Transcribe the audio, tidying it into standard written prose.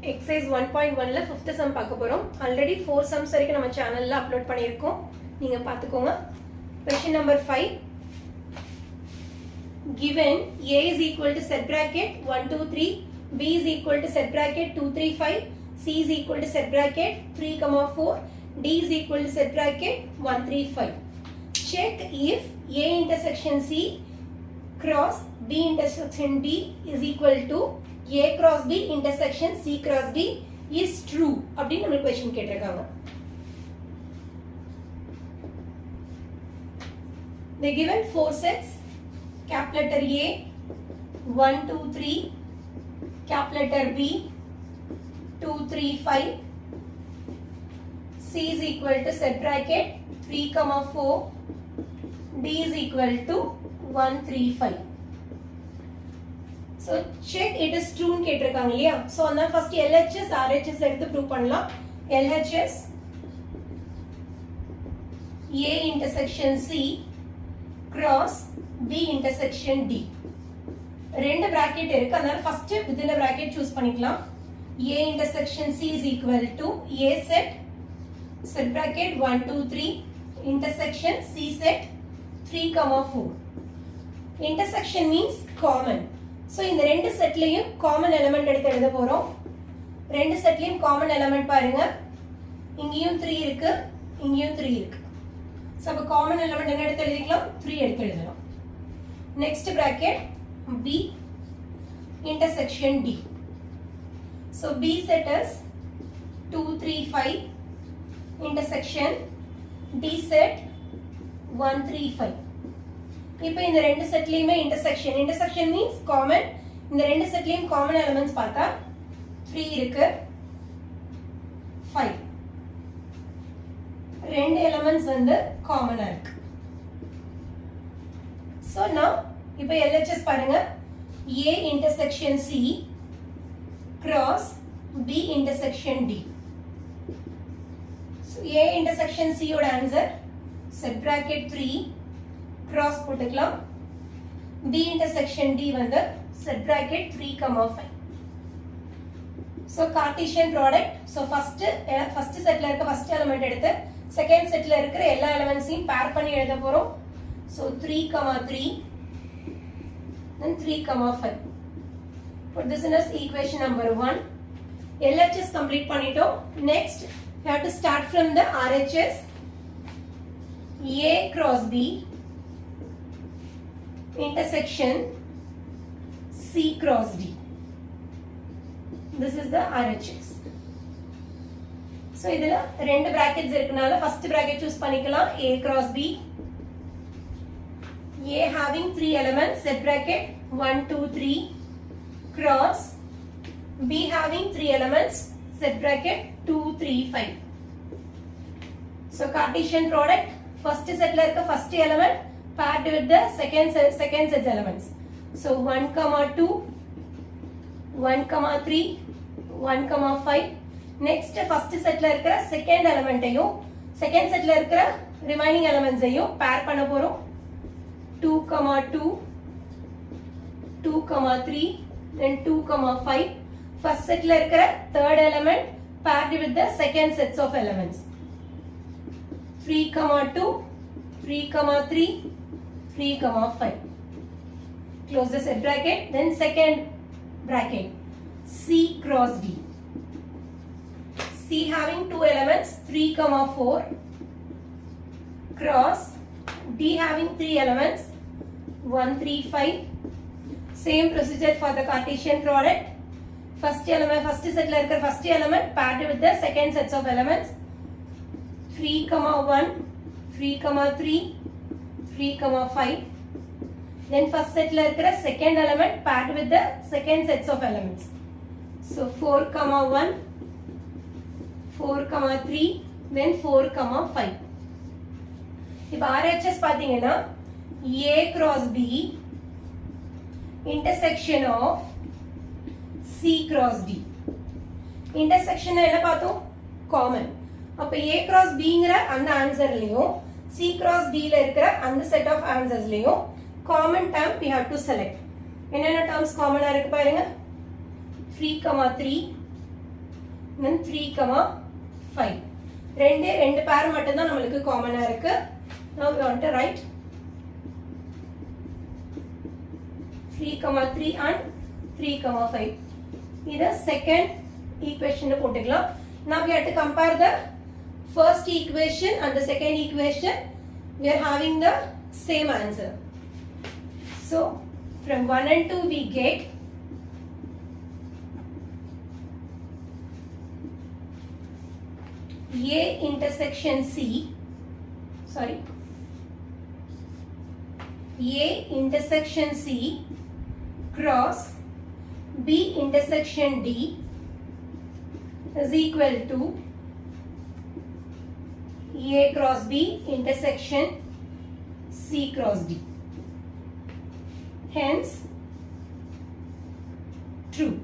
Exercise 1.1 ல 5th sum பார்க்க போறோம். Already 4 sums வரைக்கும் நம்ம சேனல்ல அப்லோட் பண்ணியிருக்கோம். நீங்க பார்த்துக்கோங்க. Question number 5. Given A is equal to set bracket 1 2 3, B is equal to set bracket 2 3 5, C is equal to set bracket 3 4, D is equal to set bracket 1 3 5. Check if A intersection C cross B intersection D is equal to A cross B intersection C cross D is true. அப்படின்னு நம்ம question கேட்டிருக்காங்க. They given four sets. Cap letter A 1 2 3, cap letter B 2 3 5, C is equal to set bracket 3 4, D is equal to 1 3 5. So check it is true னு கேட்டிருக்காங்க இல்லையா? So அந்த first LHS RHS எடுத்து prove பண்ணலாம். LHS A intersection C cross B intersection D. ரெண்டு bracket இருக்கு. அதனால first within a bracket choose பண்ணிக்கலாம். A intersection C is equal to A set bracket 1 2 3 intersection C set 3 4. Intersection means common. So இந்த ரெண்டு செட்லயும் common element எடுத்து எழுத போறோம். ரெண்டு செட்லயும் காமன் எலிமெண்ட் பாருங்க. இங்கேயும் 3 இருக்கு, இங்கேயும் 3 இருக்கு. சோ அப்ப காமன் எலிமெண்ட் என்ன எடுத்து எழுதிக்கலாம்? 3 எடுத்து எழுதலாம். Next bracket B intersection D. So B set is 2 3 5 intersection D set 1 3 5. இப்போ இந்த ரெண்டு செட்லயுமே intersection means common. இந்த ரெண்டு செட்லயும் common elements பார்த்தா 3 இருக்கு, 5. ரெண்டு elements வந்து common இருக்கு. So now இப்போ LHS பாருங்க. A intersection C cross B intersection D. So A intersection C ஓட answer set bracket 3 cross போட்டுக்கலாம். B intersection D வந்து set bracket 3 5. So Cartesian product. So first setல இருக்க first element எடுத்து second setல இருக்கிற எல்லா elementsையும் pair பண்ணி எழுத போறோம். So 3 3 then 3 5. Put this in as equation number 1. LHS complete பண்ணிட்டோம். Next you have to start from the RHS. A cross B intersection C cross D. This is the RHS. So இதுல ரெண்டு brackets இருக்கனால first bracket choose பண்ணிக்கலாம். A cross B. A having 3 elements, set bracket 1 2 3 cross B having 3 elements, set bracket 2 3 5. So Cartesian product, first setல இருக்க first element paired with the second set elements. So 1 2, 1 3, 1 5. Next first setல இருக்கிற second element ஐயும் second setல இருக்கிற remaining elements ஐயும் pair பண்ண போறோம். 2 2, 2 3, then 2 5. First setல இருக்கிற third element paired with the second sets of elements. 3 2, 3 3, 3 5. Close the set bracket. Then second bracket C cross D. C having 2 elements 3 4 cross D having 3 elements 1 3 5. Same procedure for the Cartesian product. First setல இருக்கிற first element paired with the second sets of elements 3 1, 3 3, 3 5. Then first setல இருக்கிற second element paired with the second sets of elements. So 4 1, 4 3, then 4 5. இப்போ RHS பாத்தீங்கன்னா A cross B intersection of C cross D. Intersection என்ன பார்த்தோம்? Common. அப்ப A cross Bங்கிற அந்த ஆன்சர்லயும் C cross D ல இருக்கிற அந்த set of answersலயும் common term we have to select. என்னென்ன terms common இருக்கு பாருங்க. 3 3, then 3, 5. ரெண்டு பேர் மட்டும்தான் நம்மளுக்கு காமனா இருக்கு. Now we want to write 3, 3 and 3, 5. இது second equation போட்டுக்கலாம். Now we have to compare the first equation and the second equation. We are having the same answer. So from 1 and 2 we get A intersection C, sorry, A intersection C cross B intersection D is equal to A cross B intersection C cross D. Hence, true.